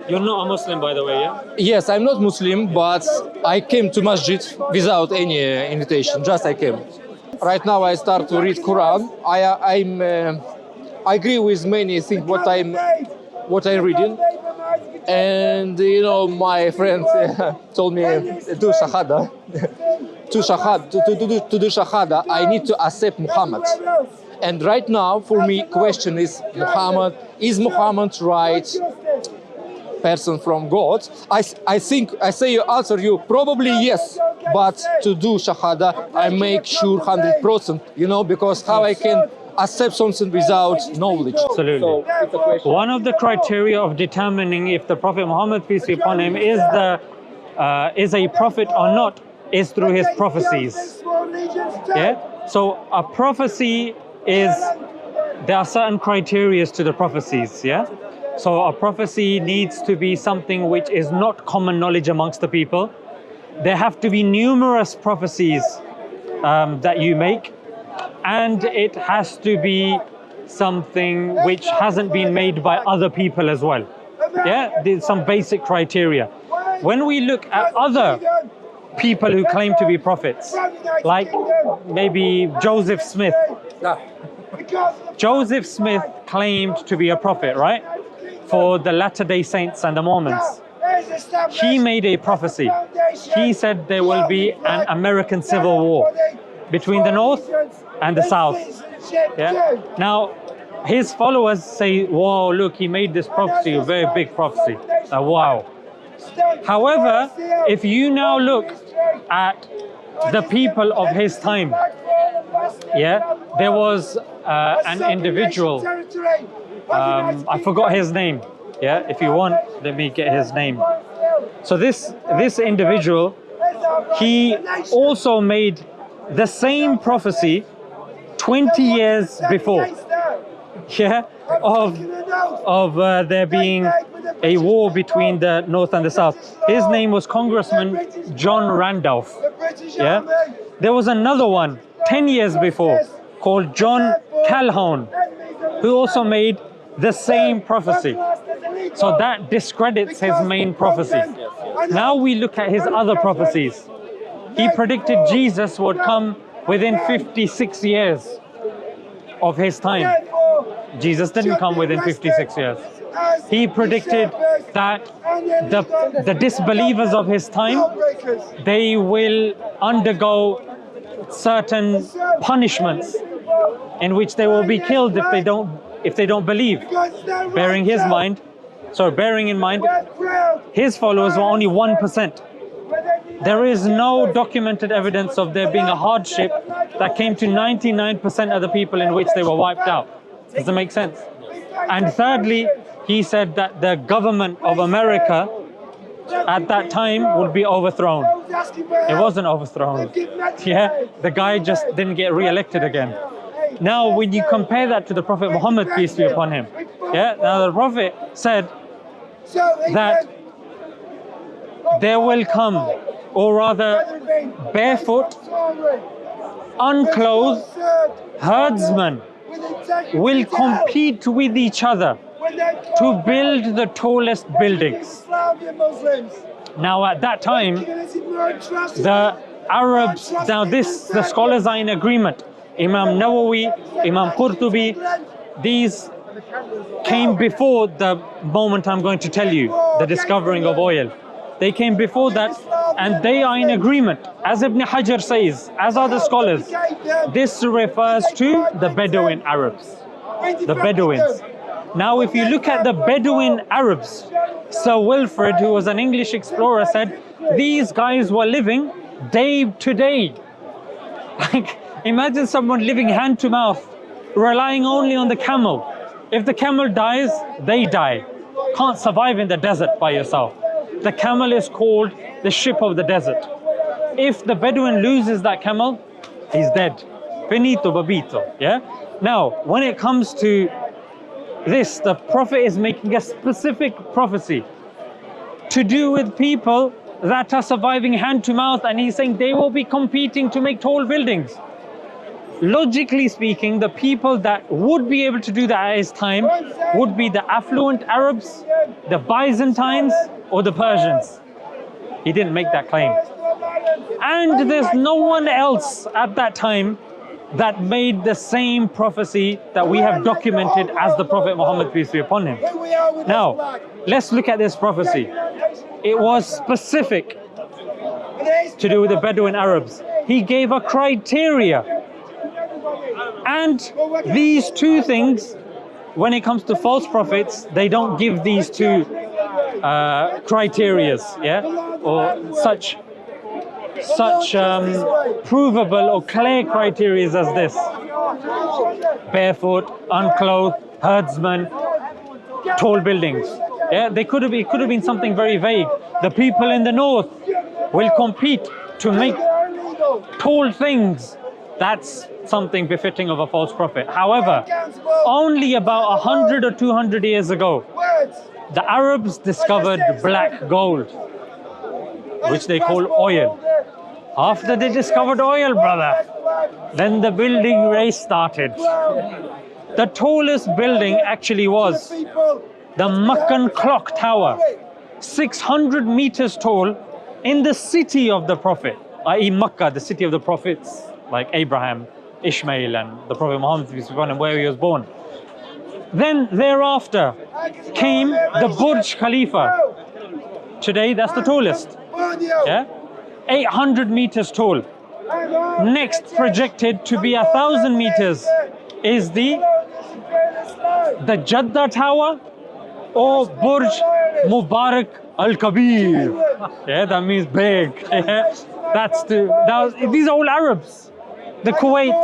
You're not a Muslim, by the way, yeah? Yes, I'm not Muslim, but I came to masjid without any invitation. Just I came. Right now, I start to read Quran. I agree with many things what I'm reading, and you know, my friend told me do shahada. To do shahada, I need to accept Muhammad. And right now, for me, question is is Muhammad right person from God? I think I say answer you probably yes, but to do shahada, I make sure 100%. You know, because how I can accept something without knowledge. Absolutely. So it's a question. One of the criteria of determining if the Prophet Muhammad, peace be upon him, is a prophet or not is through his prophecies. Yeah. So a prophecy there are certain criteria to the prophecies. Yeah. So a prophecy needs to be something which is not common knowledge amongst the people. There have to be numerous prophecies that you make, and it has to be something which hasn't been made by other people as well. Yeah, there's some basic criteria. When we look at other people who claim to be prophets, like maybe Joseph Smith. Joseph Smith claimed to be a prophet, right? For the Latter-day Saints and the Mormons. He made a prophecy. He said there will be an American Civil War between the North and the South. Yeah. Now, his followers say, "Whoa, look, he made this prophecy, a very big prophecy." Wow. However, if you now look at the people of his time, yeah, there was an individual. I forgot his name. Yeah, if you want, let me get his name. So this individual, he also made the same prophecy 20 years before. Yeah, of there being a war between the North and the South. His name was Congressman John Randolph. Yeah, there was another one 10 years before called John Calhoun, who also made the same prophecy. So that discredits his main prophecy. Now we look at his other prophecies. He predicted Jesus would come within 56 years of his time. Jesus didn't come within 56 years. He predicted that the disbelievers of his time, they will undergo certain punishments in which they will be killed if they don't believe. Bearing in mind, his followers were only 1%. There is no documented evidence of there being a hardship that came to 99% of the people in which they were wiped out. Does that make sense? And thirdly, he said that the government of America at that time would be overthrown. It wasn't overthrown. Yeah, the guy just didn't get re-elected again. Now, when you compare that to the Prophet Muhammad, peace be upon him, yeah, now the Prophet said that there will come, or rather barefoot, unclothed herdsmen will compete with each other to build the tallest buildings. Now at that time, the Arabs, the scholars are in agreement. Imam Nawawi, Imam Qurtubi, these came before the moment I'm going to tell you, the discovering of oil. They came before that, and they are in agreement. As Ibn Hajar says, as are the scholars, this refers to the Bedouin Arabs, the Bedouins. Now, if you look at the Bedouin Arabs, Sir Wilfrid, who was an English explorer, said these guys were living day to day. Like, imagine someone living hand to mouth, relying only on the camel. If the camel dies, they die. Can't survive in the desert by yourself. The camel is called the ship of the desert. If the Bedouin loses that camel, he's dead. Finito babito. Yeah? Now, when it comes to this, the Prophet is making a specific prophecy to do with people that are surviving hand to mouth, and he's saying they will be competing to make tall buildings. logically speaking, the people that would be able to do that at his time would be the affluent Arabs, the Byzantines, or the Persians. He didn't make that claim. And there's no one else at that time that made the same prophecy that we have documented as the Prophet Muhammad, peace be upon him. Now, let's look at this prophecy. It was specific to do with the Bedouin Arabs. He gave a criteria. And these two things, when it comes to false prophets, they don't give these two criterias, yeah, or such provable or clear criterias as this: barefoot, unclothed, herdsmen, tall buildings. Yeah, it could have been something very vague. The people in the north will compete to make tall things. That's something befitting of a false prophet. However, only about 100 or 200 years ago, the Arabs discovered black gold, which they call oil. After they discovered oil, brother, then the building race started. The tallest building actually was the Meccan clock tower, 600 meters tall, in the city of the Prophet, i.e. Mecca, the city of the prophets, like Abraham, Ishmael, and the Prophet Muhammad, and where he was born. Then thereafter came the Burj Khalifa. Today, that's the tallest. Yeah? 800 meters tall. Next projected to be 1,000 meters is the Jeddah Tower or Burj Mubarak Al-Kabir. Yeah, that means big. Yeah? These are all Arabs. The Kuwait,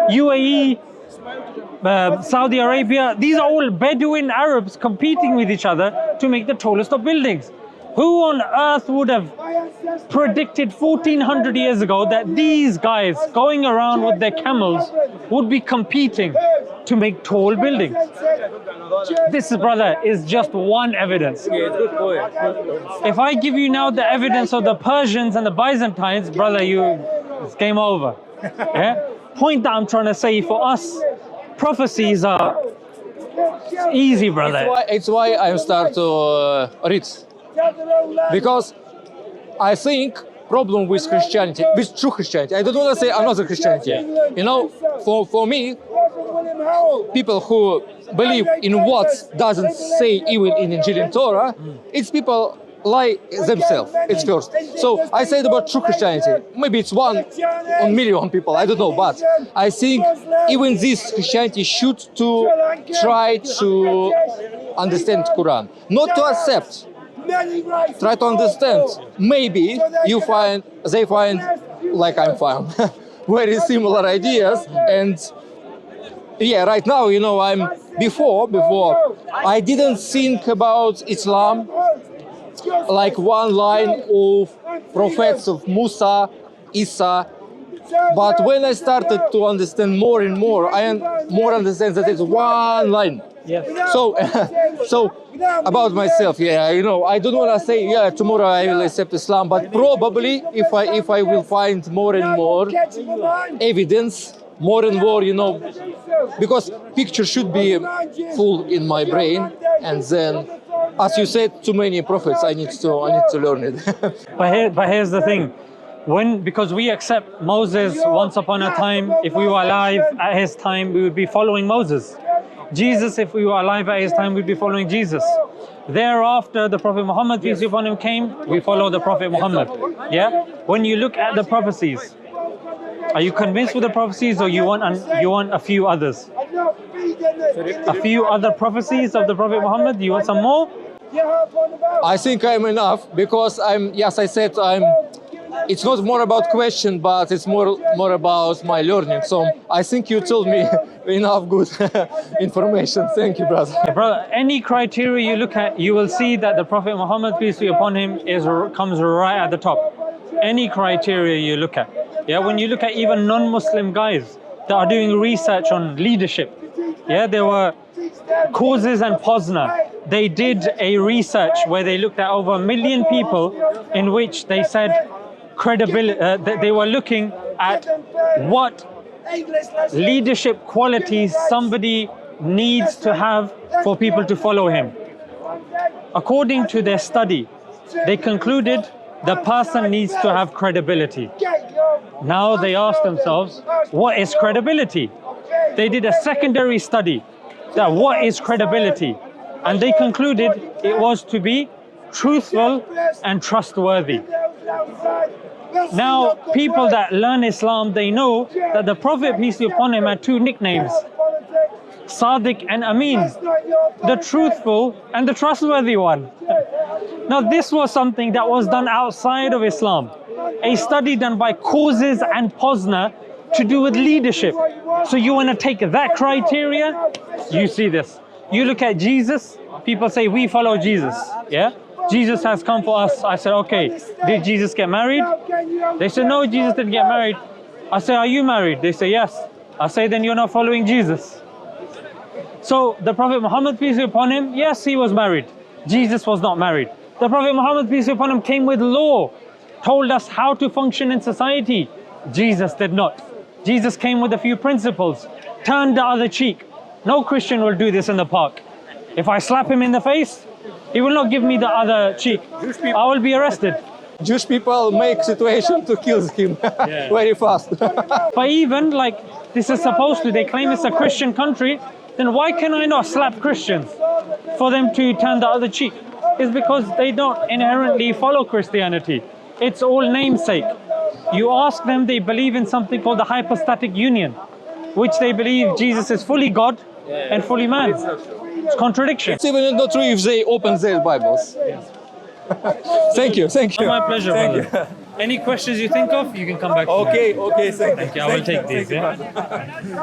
UAE, Saudi Arabia, these are all Bedouin Arabs competing with each other to make the tallest of buildings. Who on earth would have predicted 1400 years ago that these guys going around with their camels would be competing to make tall buildings? This, brother, is just one evidence. If I give you now the evidence of the Persians and the Byzantines, brother, it's game over. Yeah? Point that I'm trying to say, for us, prophecies are easy, brother. It's why I start to read. Because I think problem with Christianity, with true Christianity, I don't want to say another Christianity. You know, for me, people who believe in what doesn't say even in Injil and Torah, it's people lie themselves. It's first. So I said about true Christianity. Maybe it's 1 on million people. I don't know, but I think even this Christianity should to try to understand Quran, not to accept. Try to understand. Maybe they find, like I'm fine, very similar ideas. And yeah, right now, you know, before I didn't think about Islam like one line of prophets of Musa, Isa. But when I started to understand more and more, I more understand that it's one line. Yes. So about myself, yeah, you know, I don't want to say, yeah, tomorrow I will accept Islam, but probably if I will find more and more evidence, more and more, you know, because picture should be full in my brain, and then, as you said, too many prophets, I need to learn it. But here's the thing. Because we accept Moses once upon a time, if we were alive at his time, we would be following Moses. Jesus, if we were alive at his time, we'd be following Jesus. Thereafter, the Prophet Muhammad, peace be upon him, came, we follow the Prophet Muhammad. Yeah? When you look at the prophecies, are you convinced with the prophecies, or you want a few others? A few other prophecies of the Prophet Muhammad? You want some more? I think I'm enough, because it's not more about question, but it's more about my learning. So I think you told me enough good information. Thank you, brother. Yeah, brother, any criteria you look at, you will see that the Prophet Muhammad, peace be upon him, comes right at the top. Any criteria you look at. Yeah, when you look at even non-Muslim guys that are doing research on leadership. Yeah, there were Causes and Posner. They did a research where they looked at over 1 million people, in which they said credibility. They were looking at what leadership qualities somebody needs to have for people to follow him. According to their study, they concluded the person needs to have credibility. Now they ask themselves, what is credibility? They did a secondary study that what is credibility? And they concluded it was to be truthful and trustworthy. Now, people that learn Islam, they know that the Prophet, peace be upon him, had two nicknames, Sadiq and Amin, the truthful and the trustworthy one. Now, this was something that was done outside of Islam, a study done by Causes and Posner to do with leadership. So you want to take that criteria, you see this. You look at Jesus, people say, we follow Jesus, yeah? Jesus has come for us. I said, okay, did Jesus get married? They said, no, Jesus didn't get married. I say, are you married? They say, yes. I say, then you're not following Jesus. So the Prophet Muhammad, peace be upon him, yes, he was married. Jesus was not married. The Prophet Muhammad, peace be upon him, came with law, told us how to function in society. Jesus did not. Jesus came with a few principles, turned the other cheek. No Christian will do this in the park. If I slap him in the face, he will not give me the other cheek. I will be arrested. Jewish people make situation to kill him very fast. But even like this is supposed to, they claim it's a Christian country, then why can I not slap Christians for them to turn the other cheek? It's because they don't inherently follow Christianity. It's all namesake. You ask them, they believe in something called the hypostatic union, which they believe Jesus is fully God and fully man. It's contradiction. It's even not true if they open their Bibles. Thank you. My pleasure, brother. Any questions you think of, you can come back. Okay, Thank you. I will take these. Yeah?